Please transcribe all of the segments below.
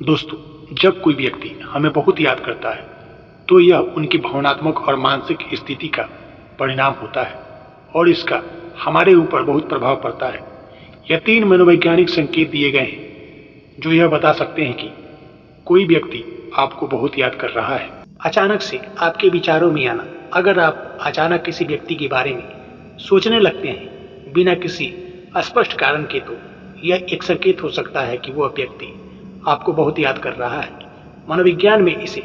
दोस्तों, जब कोई व्यक्ति हमें बहुत याद करता है तो यह उनकी भावनात्मक और मानसिक स्थिति का परिणाम होता है और इसका हमारे ऊपर बहुत प्रभाव पड़ता है। यह 3 मनोवैज्ञानिक संकेत दिए गए हैं जो यह बता सकते हैं कि कोई व्यक्ति आपको बहुत याद कर रहा है। अचानक से आपके विचारों में आना। अगर आप अचानक किसी व्यक्ति के बारे में सोचने लगते हैं बिना किसी स्पष्ट कारण के, तो यह एक संकेत हो सकता है कि वह व्यक्ति आपको बहुत याद कर रहा है। मनोविज्ञान में इसे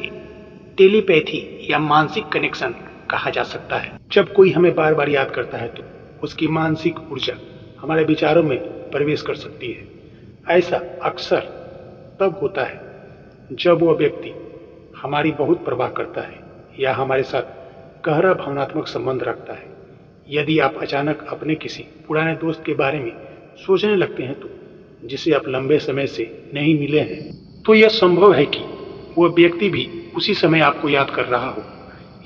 टेलीपैथी या मानसिक कनेक्शन कहा जा सकता है। जब कोई हमें बार बार याद करता है तो उसकी मानसिक ऊर्जा हमारे विचारों में प्रवेश कर सकती है। ऐसा अक्सर तब होता है जब वह व्यक्ति हमारी बहुत परवाह करता है या हमारे साथ गहरा भावनात्मक संबंध रखता है। यदि आप अचानक अपने किसी पुराने दोस्त के बारे में सोचने लगते हैं तो जिसे आप लंबे समय से नहीं मिले हैं, तो यह संभव है कि वह व्यक्ति भी उसी समय आपको याद कर रहा हो।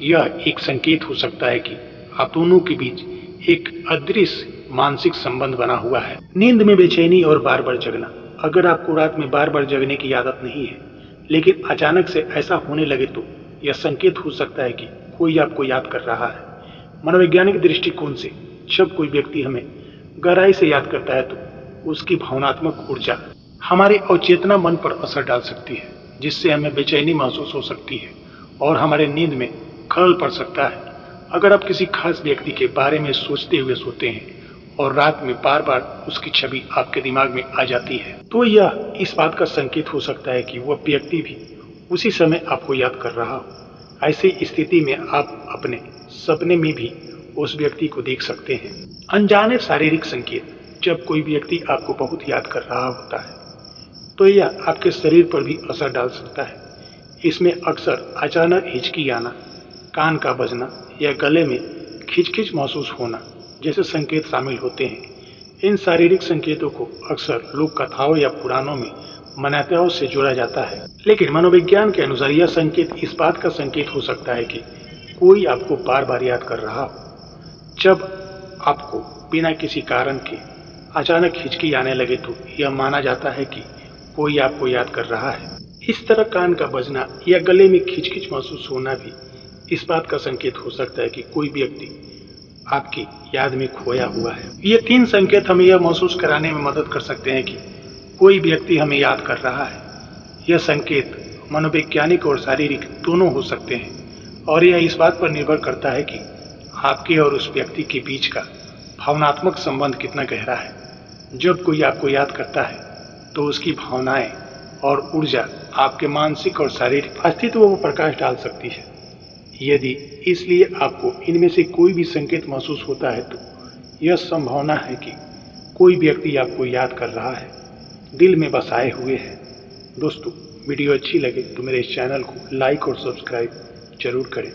यह एक संकेत हो सकता है कि आप दोनों के बीच एक अदृश्य मानसिक संबंध बना हुआ है। नींद में बेचैनी और बार बार जगना। अगर आपको रात में बार बार जगने की आदत नहीं है लेकिन अचानक से ऐसा होने लगे तो यह संकेत हो सकता है कि कोई आपको याद कर रहा है। मनोवैज्ञानिक दृष्टिकोण से जब कोई व्यक्ति हमें गहराई से याद करता है तो उसकी भावनात्मक ऊर्जा हमारे अवचेतना मन पर असर डाल सकती है, जिससे हमें बेचैनी महसूस हो सकती है और हमारे नींद में खलल पड़ सकता है। अगर आप किसी खास व्यक्ति के बारे में सोचते हुए सोते हैं और रात में बार बार उसकी छवि आपके दिमाग में आ जाती है, तो यह इस बात का संकेत हो सकता है कि वह व्यक्ति भी उसी समय आपको याद कर रहा हो। ऐसी स्थिति में आप अपने सपने में भी उस व्यक्ति को देख सकते हैं। अनजाने शारीरिक संकेत। जब कोई व्यक्ति आपको बहुत याद कर रहा होता है तो यह आपके शरीर पर भी असर डाल सकता है। इसमें अक्सर अचानक हिचकी आना, कान का बजना या गले में खिचखिच महसूस होना जैसे संकेत शामिल होते हैं। इन शारीरिक संकेतों को अक्सर लोक कथाओं या पुराणों में मान्यताओं से जोड़ा जाता है, लेकिन मनोविज्ञान के अनुसार यह संकेत इस बात का संकेत हो सकता है कि कोई आपको बार बार याद कर रहा हो। जब आपको बिना किसी कारण के अचानक हिचकी आने लगे तो यह माना जाता है कि कोई आपको याद कर रहा है। इस तरह कान का बजना या गले में खिचखिच महसूस होना भी इस बात का संकेत हो सकता है कि कोई व्यक्ति आपकी याद में खोया हुआ है। ये 3 संकेत हमें यह महसूस कराने में मदद कर सकते हैं कि कोई व्यक्ति हमें याद कर रहा है। यह संकेत मनोवैज्ञानिक और शारीरिक दोनों हो सकते हैं और यह इस बात पर निर्भर करता है कि आपके और उस व्यक्ति के बीच का भावनात्मक संबंध कितना गहरा है। जब कोई आपको याद करता है तो उसकी भावनाएं और ऊर्जा आपके मानसिक और शारीरिक अस्तित्व पर प्रकाश डाल सकती है। यदि इसलिए आपको इनमें से कोई भी संकेत महसूस होता है तो यह संभावना है कि कोई व्यक्ति आपको याद कर रहा है, दिल में बसाए हुए है। दोस्तों, वीडियो अच्छी लगे तो मेरे इस चैनल को लाइक और सब्सक्राइब जरूर करें।